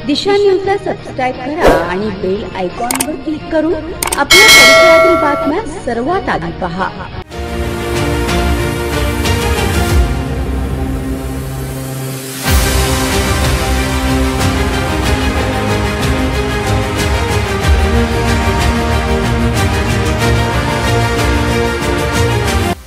दिशा न्यूजला सबस्क्राईब करा आणि बेल आयकॉनवर क्लिक करून आपल्या परिसरातील बातम्या सर्वात आधी पहा।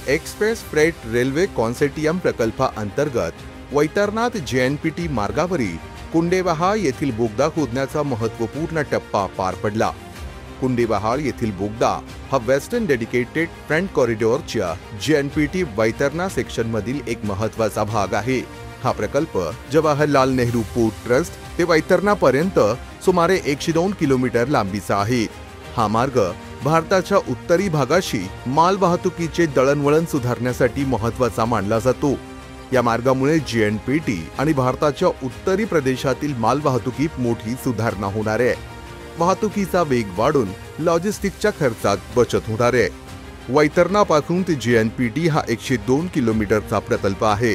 एक्सप्रेस फ्रेट रेल्वे कॉन्सोर्टियम प्रकल्पाअंतर्गत वैतरणात JNPT मार्गावरील कुंडेबहाळ येथील बोगदा खोदण्याचा महत्त्वपूर्ण टप्पा पार पडला। कुंडेबहाळ येथील बोगदा हा वेस्टर्न डेडिकेटेड फ्रंट कॉरिडॉरच्या JNPT वैतरणा सेक्शन मधील एक महत्त्वाचा भाग आहे। हा प्रकल्प जवाहरलाल नेहरू पोर्ट ट्रस्ट ते वैतरणापर्यंत सुमारे 102 किलोमीटर लांबीचा आहे। हा मार्ग भारताच्या उत्तरी भागाशी मालवाहतुकीचे दळणवळण सुधारण्यासाठी महत्त्वाचा मानला जातो। या मार्गामुळे JNPT आणि भारताच्या उत्तरी प्रदेशातील मालवाहतुकीत मोठी सुधारणा होणार आहे। वाहतुकीचा वेग वाढून लॉजिस्टिक्सच्या खर्चात बचत होणार आहे। वैतरणापासून ते JNPT हा 102 किलोमीटरचा प्रकल्प आहे।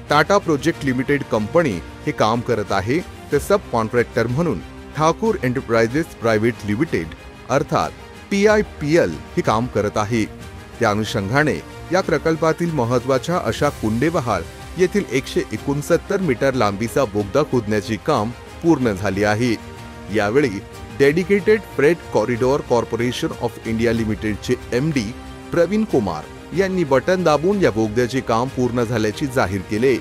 टाटा प्रोजेक्ट लिमिटेड कंपनी हे काम करत आहे, ते सब कॉन्ट्रॅक्टर म्हणून ठाकूर एंटरप्राइजेस प्रायव्हेट लिमिटेड अर्थात TIPL हे काम करत आहे। त्या अनुषंगाने या प्रकल्पातील महत्त्वाच्या अशा कुंडेबहाळ येथील 169 मीटर लांबीचा बोगदा खोदण्याचे काम पूर्ण झाले आहे। यावेळी dedicated freight corridor corporation of India लिमिटेडचे MD प्रवीण कुमार यांनी बटन दाबून या बोगद्याचे काम पूर्ण झाल्याचे जाहीर केले।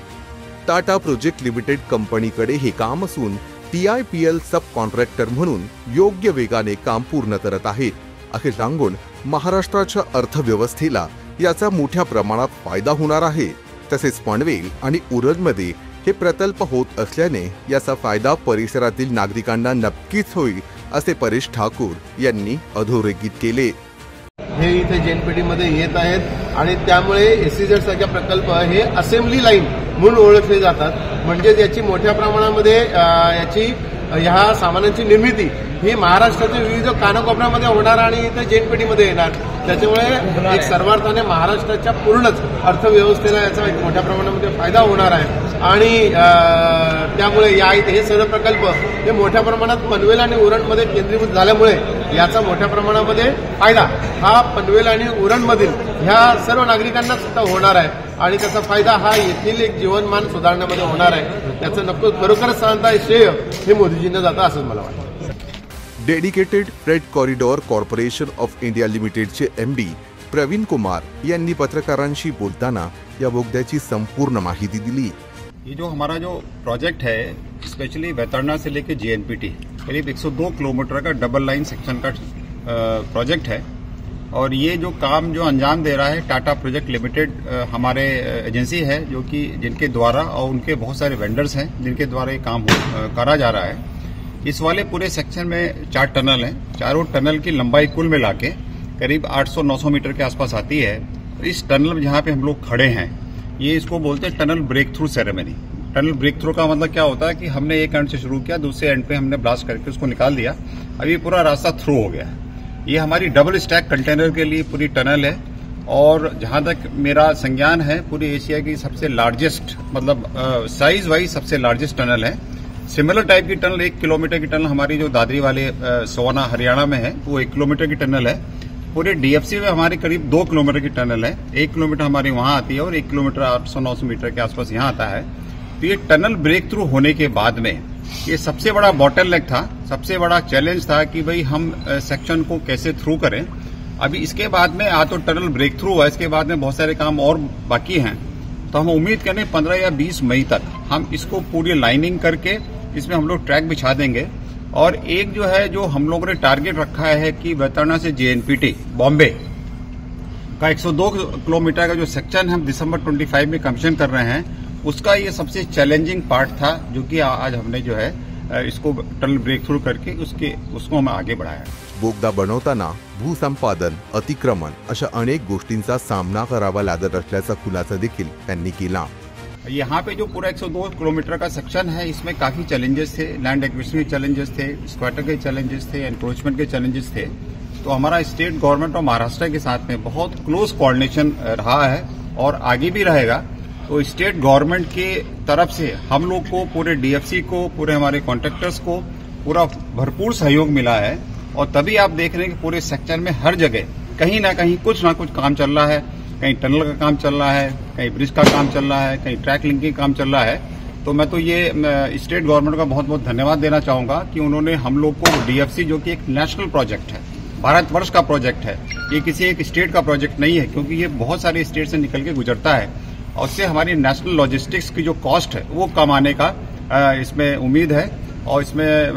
टाटा प्रोजेक्ट लिमिटेड कंपनीकडे हे काम असून TIPL सब कॉन्ट्रॅक्टर म्हणून योग्य वेगाने काम पूर्ण करत आहेत असे सांगून महाराष्ट्राच्या अर्थव्यवस्थेला याचा मोठ्या प्रमाणात फायदा होणार आहे। तसेच पनवेल आणि उरणमध्ये हे प्रकल्प होत असल्याने याचा फायदा परिसरातील नागरिकांना नक्कीच होईल असे परेश ठाकूर यांनी अधोरेखित केले। हे इथे JNPT मध्ये येत आहेत आणि त्यामुळे SEZ सारख्या प्रकल्प हे असेंब्ली लाईन म्हणून ओळखले जातात। म्हणजे याची मोठ्या प्रमाणामध्ये ह्या सामानांची निर्मिती ही महाराष्ट्राच्या विविध कानाकोपऱ्यामध्ये होणार आणि इथे JNPT मध्ये येणार। त्याच्यामुळे एक सर्वार्थाने महाराष्ट्राच्या पूर्णच अर्थव्यवस्थेला याचा एक मोठ्या प्रमाणामध्ये फायदा होणार आहे आणि त्यामुळे हे सर्व प्रकल्प हे मोठ्या प्रमाणात पनवेल आणि उरणमध्ये केंद्रीभूत झाल्यामुळे याचा मोठ्या प्रमाणामध्ये फायदा हा पनवेल आणि उरणमधील ह्या सर्व नागरिकांना सुद्धा होणार आहे आणि त्याचा फायदा हा येथील एक जीवनमान सुधारण्यामध्ये होणार आहे। त्याचं नक्की खरोखरच सांगता श्रेय हे मोदीजींना जातं असं मला वाटतं। Dedicated freight corridor corporation of India लिमिटेडचे MD प्रवीण कुमार यांनी पत्रकारांशी बोलताना या बोगद्याची संपूर्ण माहिती दिली। ये जो हमारा जो प्रोजेक्ट है स्पेशली वैतरणा से लेके JNPT करीब 102 किलोमीटर का डबल लाइन सेक्शन का प्रोजेक्ट है और ये जो काम जो अंजाम दे रहा है टाटा प्रोजेक्ट लिमिटेड हमारे एजेंसी है जो कि जिनके द्वारा और उनके बहुत सारे वेंडर्स हैं जिनके द्वारा ये काम करा जा रहा है। इस वाले पूरे सेक्शन में 4 टनल हैं। चारों टनल की लंबाई कुल मिला के करीब 800-900 मीटर के आसपास आती है। इस टनल में जहाँ पे हम लोग खड़े हैं ये इसको बोलते हैं tunnel break through ceremony. Tunnel break through का मतलब क्या होता है कि हमने एक एंड से शुरू किया, दूसरे एंड पे हमने ब्लास्ट करके उसको निकाल दिया। अब ये पूरा रास्ता थ्रू हो गया है। ये हमारी डबल स्टैक कंटेनर के लिए पूरी टनल है और जहां तक मेरा संज्ञान है पूरी एशिया की सबसे लार्जेस्ट मतलब साइज वाइज सबसे लार्जेस्ट टनल है। सिमिलर टाइप की टनल 1 किलोमीटर की टनल हमारी जो दादरी वाले सोना हरियाणा में है वो 1 किलोमीटर की टनल है। पूरे DFC में हमारी करीब 2 किलोमीटर की टनल है। 1 किलोमीटर हमारी वहां आती है और 1 किलोमीटर 800-900 मीटर के आसपास यहाँ आता है। तो ये टनल ब्रेक थ्रू होने के बाद में ये सबसे बड़ा बॉटलनेक था, सबसे बड़ा चैलेंज था कि भाई हम सेक्शन को कैसे थ्रू करें। अभी इसके बाद में तो टनल ब्रेक थ्रू हुआ, इसके बाद में बहुत सारे काम और बाकी हैं। तो हम उम्मीद करें 15 या 20 मई तक हम इसको पूरी लाइनिंग करके इसमें हम लोग ट्रैक बिछा देंगे। और एक जो है जो हम लोगों ने टारगेट रखा है कि वैतरणा से JNPT बॉम्बे का 102 किलोमीटर का जो सेक्शन हम दिसंबर 25 में कमीशन कर रहे हैं उसका ये सबसे चैलेंजिंग पार्ट था जो कि आज हमने जो है इसको टनल ब्रेक थ्रू करके उसको हम आगे बढ़ाया। बोगदा बनवताना भूसंपादन, अतिक्रमण अशा अनेक गोष्टींचा सामना करावा लागत असल्याचा खुलासा देखील त्यांनी केला। यहाँ पे जो पूरा 102 किलोमीटर का सेक्शन है इसमें काफी चैलेंजेस थे, लैंड एक्विजिशन के चैलेंजेस थे, स्क्वाटर के चैलेंजेस थे, एनक्रोचमेंट के चैलेंजेस थे। तो हमारा स्टेट गवर्नमेंट और महाराष्ट्र के साथ में बहुत क्लोज कोऑर्डिनेशन रहा है और आगे भी रहेगा। तो स्टेट गवर्नमेंट के तरफ से हम लोग को, पूरे डीएफसी को, पूरे हमारे कॉन्ट्रैक्टर्स को पूरा भरपूर सहयोग मिला है। और तभी आप देख रहे हैं कि पूरे सेक्टर में हर जगह कहीं ना कहीं कुछ ना कुछ काम चल रहा है। कहीं टनल का काम चल रहा है, कहीं ब्रिज का काम चल रहा है, कहीं ट्रैक लिंकिंग काम चल रहा है। तो मैं तो ये स्टेट गवर्नमेंट का बहुत बहुत धन्यवाद देना चाहूंगा कि उन्होंने हम लोग को डीएफसी, जो कि एक नेशनल प्रोजेक्ट है, भारतवर्ष का प्रोजेक्ट है, ये किसी एक स्टेट का प्रोजेक्ट नहीं है, क्योंकि ये बहुत सारे स्टेट से निकल के गुजरता है और उससे हमारी नेशनल लॉजिस्टिक्स की जो कॉस्ट है वो कम आने का इसमें उम्मीद है। और इसमें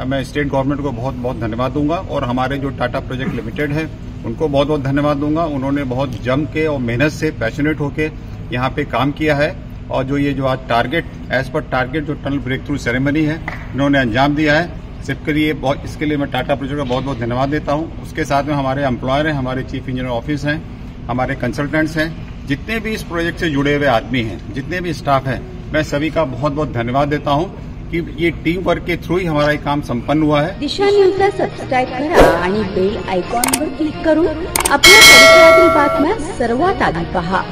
मैं स्टेट गवर्नमेंट को बहुत बहुत धन्यवाद दूंगा और हमारे जो टाटा प्रोजेक्ट लिमिटेड है उनको बहुत बहुत धन्यवाद दूंगा। उन्होंने बहुत जम के और मेहनत से, पैशनेट होके यहाँ पे काम किया है और जो ये जो आज टारगेट, एज पर टारगेट जो टनल ब्रेक थ्रू सेरेमनी है, इन्होंने अंजाम दिया है। इसके लिए मैं टाटा प्रोजेक्ट का बहुत बहुत धन्यवाद देता हूँ। उसके साथ में हमारे एम्प्लॉयर हैं, हमारे चीफ इंजीनियर ऑफिस हैं, हमारे कंसल्टेंट्स हैं, जितने भी इस प्रोजेक्ट से जुड़े हुए आदमी हैं, जितने भी स्टाफ हैं, मैं सभी का बहुत बहुत धन्यवाद देता हूँ कि ये टीम वर्क के थ्रू ही हमारा ये काम संपन्न हुआ है। दिशा न्यूजला सबस्क्राईब करा आणि बेल आयकॉनवर क्लिक करून आपल्या परिसरातील बातम्या सर्वात आधी पहा।